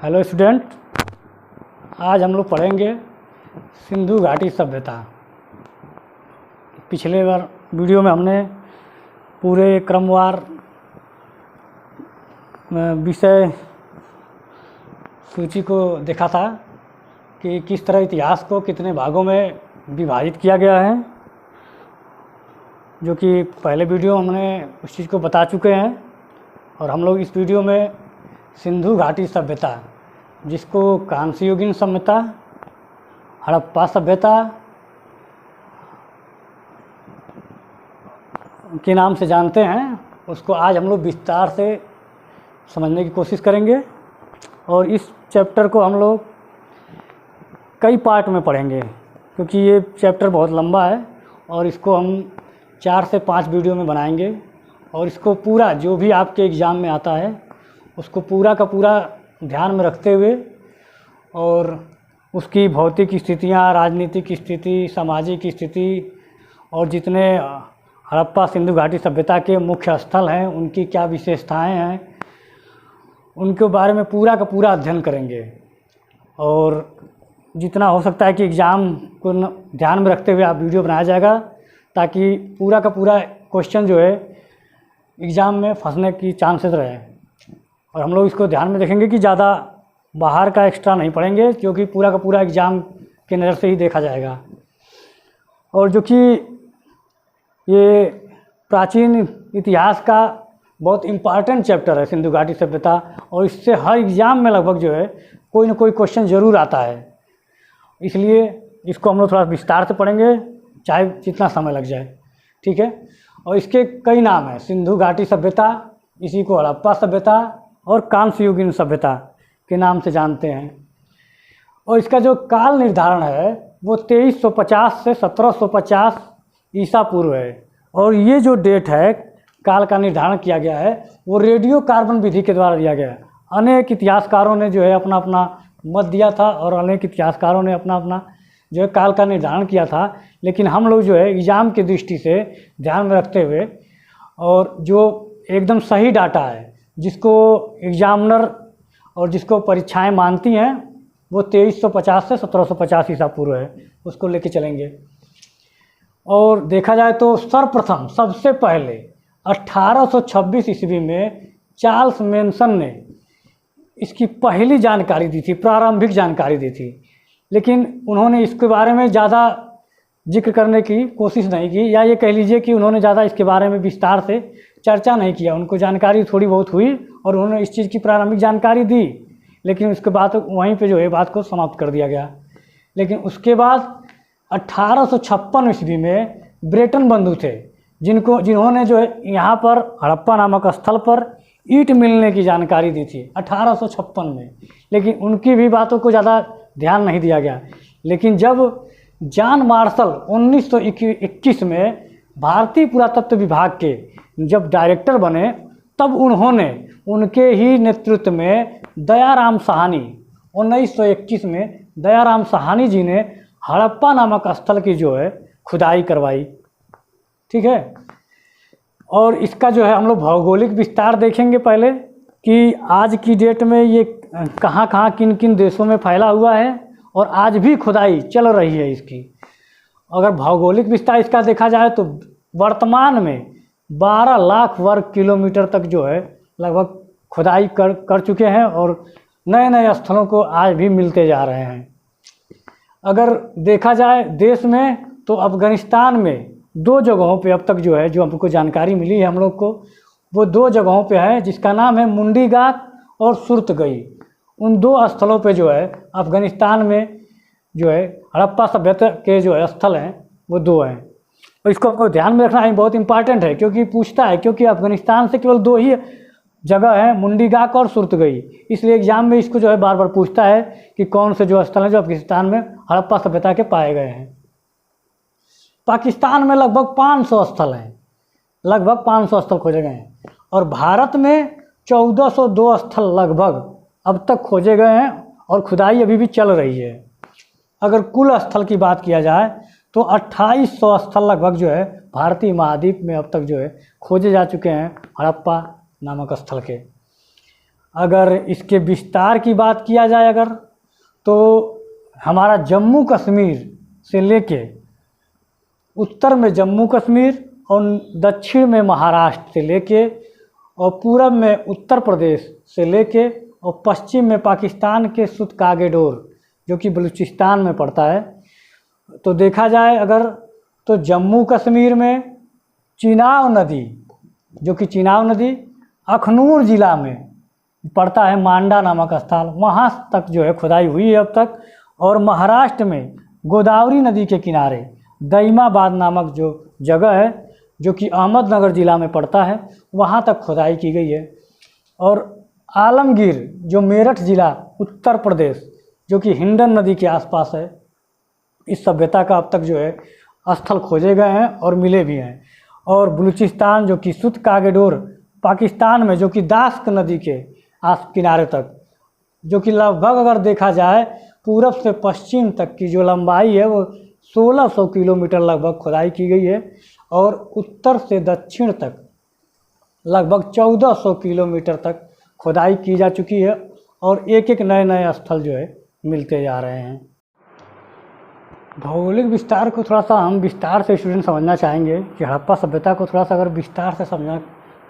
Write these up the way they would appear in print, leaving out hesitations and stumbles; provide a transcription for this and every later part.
Hello student, आज हम लोग पढ़ेंगे सिंधु घाटी सभ्यता। पिछले बार वीडियो में हमने पूरे क्रमवार विषय सूची को देखा था कि किस तरह इतिहास को कितने भागों में विभाजित किया गया है, जो कि पहले वीडियो हमने उस चीज़ को बता चुके हैं। और हम लोग इस वीडियो में सिंधु घाटी सभ्यता, जिसको कांस्य युगीन सभ्यता, हड़प्पा सभ्यता के नाम से जानते हैं, उसको आज हम लोग विस्तार से समझने की कोशिश करेंगे। और इस चैप्टर को हम लोग कई पार्ट में पढ़ेंगे, क्योंकि ये चैप्टर बहुत लंबा है और इसको हम 4 से 5 वीडियो में बनाएंगे। और इसको पूरा जो भी आपके एग्ज़ाम में आता है उसको पूरा का पूरा ध्यान में रखते हुए और उसकी भौतिक स्थितियाँ, राजनीतिक स्थिति, सामाजिक स्थिति और जितने हड़प्पा सिंधु घाटी सभ्यता के मुख्य स्थल हैं, उनकी क्या विशेषताएं हैं, उनके बारे में पूरा का पूरा अध्ययन करेंगे। और जितना हो सकता है कि एग्ज़ाम को ध्यान में रखते हुए आप वीडियो बनाया जाएगा, ताकि पूरा का पूरा क्वेश्चन जो है एग्ज़ाम में फंसने की चांसेस रहे। और हम लोग इसको ध्यान में रखेंगे कि ज़्यादा बाहर का एक्स्ट्रा नहीं पढ़ेंगे, क्योंकि पूरा का पूरा एग्ज़ाम के नज़र से ही देखा जाएगा। और जो कि ये प्राचीन इतिहास का बहुत इम्पॉर्टेंट चैप्टर है सिंधु घाटी सभ्यता, और इससे हर एग्ज़ाम में लगभग जो है कोई ना कोई क्वेश्चन ज़रूर आता है। इसलिए इसको हम लोग थोड़ा विस्तार से पढ़ेंगे, चाहे जितना समय लग जाए, ठीक है। और इसके कई नाम हैं, सिंधु घाटी सभ्यता, इसी को हड़प्पा सभ्यता और कांस्य युगीन सभ्यता के नाम से जानते हैं। और इसका जो काल निर्धारण है वो 2350 से 1750 ईसा पूर्व है। और ये जो डेट है काल का निर्धारण किया गया है वो रेडियो कार्बन विधि के द्वारा दिया गया है। अनेक इतिहासकारों ने जो है अपना अपना मत दिया था और अनेक इतिहासकारों ने अपना अपना जो है काल का निर्धारण किया था, लेकिन हम लोग जो है एग्ज़ाम की दृष्टि से ध्यान में रखते हुए और जो एकदम सही डाटा है, जिसको एग्जामिनर और जिसको परीक्षाएं मानती हैं, वो 2350 से 1750 ईसा पूर्व है, उसको लेके चलेंगे। और देखा जाए तो सर्वप्रथम सबसे पहले 1826 ईस्वी में चार्ल्स मैनसन ने इसकी पहली जानकारी दी थी, प्रारंभिक जानकारी दी थी, लेकिन उन्होंने इसके बारे में ज़्यादा जिक्र करने की कोशिश नहीं की, या ये कह लीजिए कि उन्होंने ज़्यादा इसके बारे में विस्तार से चर्चा नहीं किया। उनको जानकारी थोड़ी बहुत हुई और उन्होंने इस चीज़ की प्रारंभिक जानकारी दी, लेकिन उसके बाद वहीं पे जो है बात को समाप्त कर दिया गया। लेकिन उसके बाद 1856 ईस्वी में ब्रेटन बंधु थे, जिन्होंने जो है यहाँ पर हड़प्पा नामक स्थल पर ईंट मिलने की जानकारी दी थी 1856 में, लेकिन उनकी भी बातों को ज़्यादा ध्यान नहीं दिया गया। लेकिन जब जॉन मार्शल 1921 में भारतीय पुरातत्व विभाग के जब डायरेक्टर बने, तब उन्होंने उनके ही नेतृत्व में दयाराम साहनी 1921 में दयाराम साहनी जी ने हड़प्पा नामक स्थल की जो है खुदाई करवाई, ठीक है। और इसका जो है हम लोग भौगोलिक विस्तार देखेंगे पहले, कि आज की डेट में ये कहाँ कहाँ किन किन देशों में फैला हुआ है और आज भी खुदाई चल रही है इसकी। अगर भौगोलिक विस्तार इसका देखा जाए तो वर्तमान में 12 लाख वर्ग किलोमीटर तक जो है लगभग खुदाई कर चुके हैं और नए नए स्थलों को आज भी मिलते जा रहे हैं। अगर देखा जाए देश में तो अफ़गानिस्तान में 2 जगहों पे अब तक जो है, जो हमको जानकारी मिली है हम लोग को, वो 2 जगहों पे है, जिसका नाम है मुंडीगाक और सुरतगई। उन 2 स्थलों पे जो है अफ़गानिस्तान में जो है हड़प्पा सभ्यता के जो है स्थल हैं वो 2 हैं। और इसको हमको ध्यान में रखना है, बहुत इंपॉर्टेंट है, क्योंकि पूछता है, क्योंकि अफ़गानिस्तान से केवल 2 ही जगह है, मुंडीगाक और सुरतगई, इसलिए एग्जाम में इसको जो है बार बार पूछता है कि कौन से जो स्थल हैं जो अफ़गानिस्तान में हड़प्पा सभ्यता के पाए गए हैं। पाकिस्तान में लगभग 500 स्थल हैं, लगभग 500 स्थल खोजे गए हैं, और भारत में 1402 स्थल लगभग अब तक खोजे गए हैं और खुदाई अभी भी चल रही है। अगर कुल स्थल की बात किया जाए तो 2800 स्थल लगभग जो है भारतीय महाद्वीप में अब तक जो है खोजे जा चुके हैं हड़प्पा नामक स्थल के। अगर इसके विस्तार की बात किया जाए अगर, तो हमारा जम्मू कश्मीर से लेके उत्तर में जम्मू कश्मीर और दक्षिण में महाराष्ट्र से लेके और पूरब में उत्तर प्रदेश से लेके और पश्चिम में पाकिस्तान के सुत कागेडोर जो कि बलूचिस्तान में पड़ता है। तो देखा जाए अगर तो जम्मू कश्मीर में चिनाब नदी, जो कि चिनाब नदी अखनूर ज़िला में पड़ता है, मांडा नामक स्थल, वहाँ तक जो है खुदाई हुई है अब तक। और महाराष्ट्र में गोदावरी नदी के किनारे दईमाबाद नामक जो जगह है जो कि अहमदनगर ज़िला में पड़ता है, वहाँ तक खुदाई की गई है। और आलमगीर जो मेरठ ज़िला उत्तर प्रदेश जो कि हिंडन नदी के आसपास है, इस सभ्यता का अब तक जो है स्थल खोजे गए हैं और मिले भी हैं। और बलूचिस्तान जो कि सुत कागेडोर पाकिस्तान में जो कि दास्क नदी के किनारे तक, जो कि लगभग अगर देखा जाए पूरब से पश्चिम तक की जो लंबाई है वो 1600 किलोमीटर लगभग खुदाई की गई है। और उत्तर से दक्षिण तक लगभग 1400 किलोमीटर तक खुदाई की जा चुकी है और एक एक नए नए स्थल जो है मिलते जा रहे हैं। भौगोलिक विस्तार को थोड़ा सा हम विस्तार से स्टूडेंट समझना चाहेंगे कि हड़प्पा सभ्यता को थोड़ा सा अगर विस्तार से समझना,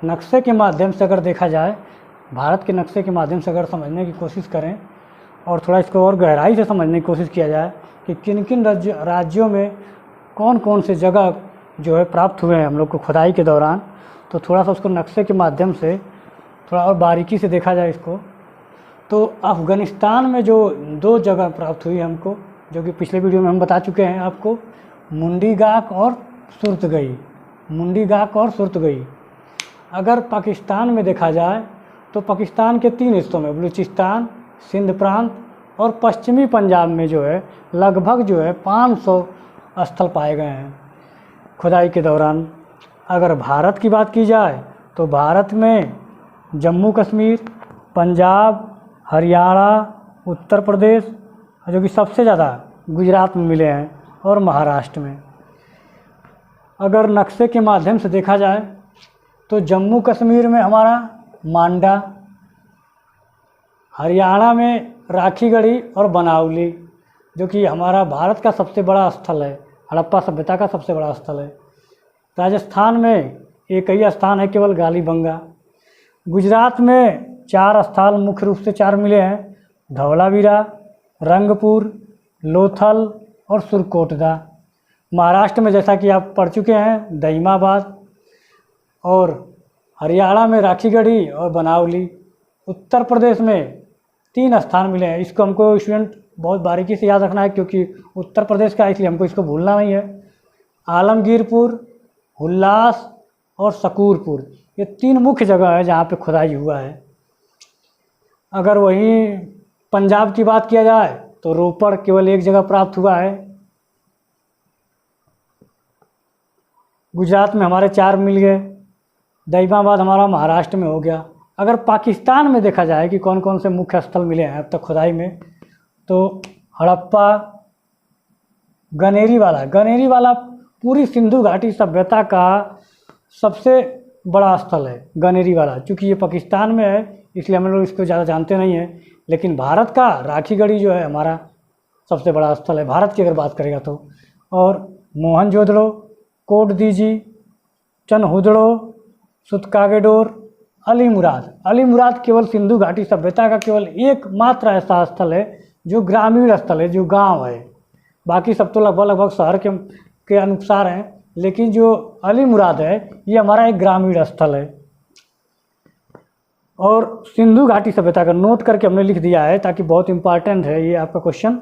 नक्शे के माध्यम से अगर देखा जाए, भारत के नक्शे के माध्यम से अगर समझने की कोशिश करें और थोड़ा इसको और गहराई से समझने की कोशिश किया जाए कि किन किन राज्यों में कौन कौन से जगह जो है प्राप्त हुए हैं हम लोग को खुदाई के दौरान, तो थोड़ा सा उसको नक्शे के माध्यम से थोड़ा और बारीकी से देखा जाए इसको। तो अफ़गानिस्तान में जो 2 जगह प्राप्त हुई हमको, जो कि पिछले वीडियो में हम बता चुके हैं आपको, मुंडीगाक और सुरतगई, मुंडीगाक और सुरतगई। अगर पाकिस्तान में देखा जाए तो पाकिस्तान के 3 हिस्सों में बलूचिस्तान, सिंध प्रांत और पश्चिमी पंजाब में जो है लगभग जो है 500 स्थल पाए गए हैं खुदाई के दौरान। अगर भारत की बात की जाए तो भारत में जम्मू कश्मीर, पंजाब, हरियाणा, उत्तर प्रदेश, जो कि सबसे ज़्यादा गुजरात में मिले हैं, और महाराष्ट्र में। अगर नक्शे के माध्यम से देखा जाए तो जम्मू कश्मीर में हमारा मांडा, हरियाणा में राखीगढ़ी और बनावली, जो कि हमारा भारत का सबसे बड़ा स्थल है, हड़प्पा सभ्यता का सबसे बड़ा स्थल है। राजस्थान में एक ही स्थान है केवल, गालीबंगा। गुजरात में 4 स्थल मुख्य रूप से 4 मिले हैं, धौलावीरा, रंगपुर, लोथल और सुरकोटदा। महाराष्ट्र में जैसा कि आप पढ़ चुके हैं दईमाबाद, और हरियाणा में राखीगढ़ी और बनावली। उत्तर प्रदेश में 3 स्थान मिले हैं। इसको हमको स्टूडेंट बहुत बारीकी से याद रखना है क्योंकि उत्तर प्रदेश का, इसलिए हमको इसको भूलना नहीं है। आलमगीरपुर, हुल्लास और शकूरपुर, ये 3 मुख्य जगह है जहाँ पे खुदाई हुआ है। अगर वहीं पंजाब की बात किया जाए तो रोपड़ केवल 1 जगह प्राप्त हुआ है। गुजरात में हमारे 4 मिल गए, दईमाबाद हमारा महाराष्ट्र में हो गया। अगर पाकिस्तान में देखा जाए कि कौन कौन से मुख्य स्थल मिले हैं अब तक खुदाई में, तो हड़प्पा, गनेरी वाला पूरी सिंधु घाटी सभ्यता का सबसे बड़ा स्थल है गनेरी वाला। चूँकि ये पाकिस्तान में है इसलिए हम लोग इसको ज़्यादा जानते नहीं हैं, लेकिन भारत का राखीगढ़ी जो है हमारा सबसे बड़ा स्थल है भारत की अगर बात करेगा तो। और मोहनजोदड़ो, कोटदीजी, चनहुदड़ो, सुतकागेडोर, अलीमुराद केवल सिंधु घाटी सभ्यता का केवल एकमात्र ऐसा स्थल है जो ग्रामीण स्थल है, जो गांव है। बाकी सब तो लगभग शहर के अनुसार हैं, लेकिन जो अलीमुराद है ये हमारा एक ग्रामीण स्थल है। और सिंधु घाटी सभ्यता का नोट करके हमने लिख दिया है ताकि बहुत इंपॉर्टेंट है ये आपका क्वेश्चन।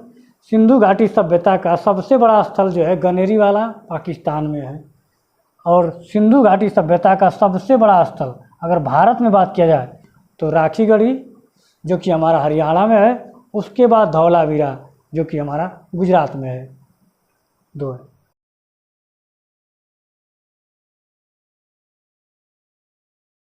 सिंधु घाटी सभ्यता का सबसे बड़ा स्थल जो है गनेरी वाला पाकिस्तान में है, और सिंधु घाटी सभ्यता का सबसे बड़ा स्थल अगर भारत में बात किया जाए तो राखीगढ़ी जो कि हमारा हरियाणा में है, उसके बाद धौलावीरा जो कि हमारा गुजरात में है। 2 है।